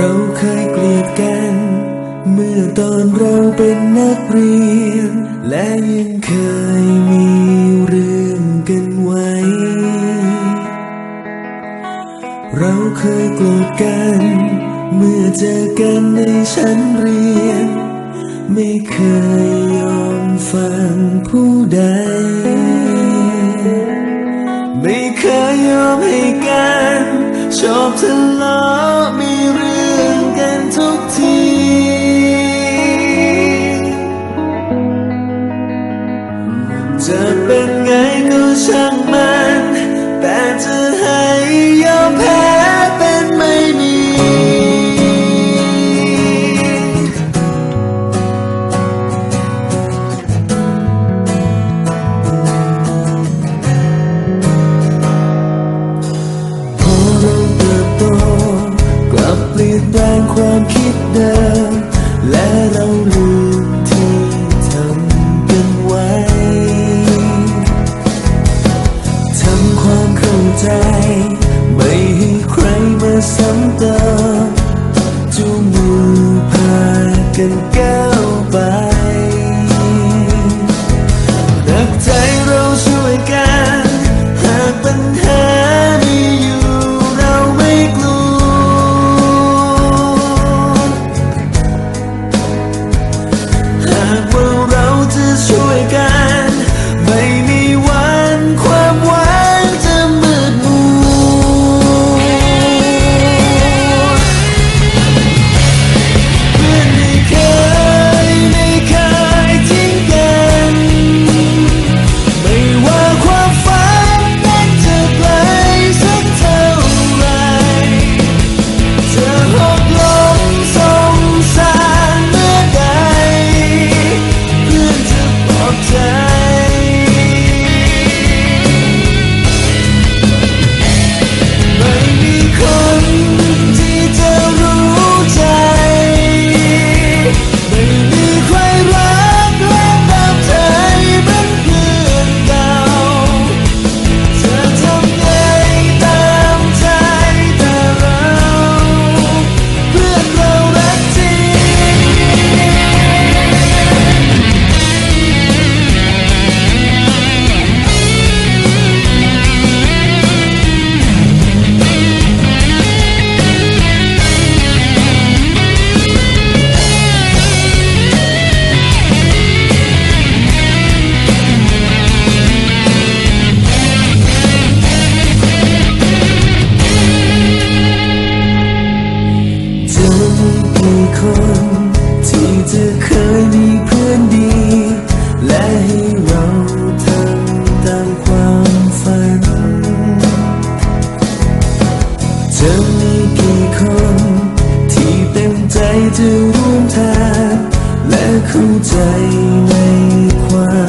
เราเคยเกลียดกันเมื่อตอนเราเป็นนักเรียนและยังเคยมีเรื่องกันไว้เราเคยโกรธกันเมื่อเจอกันในชั้นเรียนไม่เคยยอมฟังผู้ใดไม่เคยยอมให้กันชอบทะเลาะมีเรื่องกันทุกทีจะเป็นไงก็ช่างมันแต่จะให้ยอมแพ้เป็นไม่มีพอเราเติบโตกลับเปลี่ยนแปลงความคิดเดิมและเราลืมที่ทำกันไว้ทำความเข้าใจไม่ให้ใครมาซ้ำเติมจูงมือพากันก้าวไปรักใจเราช่วยกันหากปัญหามีอยู่เราไม่กลัวหากว่าเราจะช่วยกันไม่มีวันความหวังจะมืดมัวเพื่อนไม่เคยทิ้งกันไม่ว่าความฝันนั้นจะไกลสักเท่าไรจะหกล้มสงสารเมื่อใดเพื่อนจะปลอบใจไม่มีคนที่จะรู้ใจไม่มีใครรักและตามใจเหมือนเพื่อนเก่าจะทำไงตามใจแต่เราเพื่อนเรารักจริจะมีกี่คนที่จะเคยมีเพื่อนดีและให้เราทำตามความฝันจะมีกี่คนที่เต็มใจจะร่วมทางและเข้าใจในความ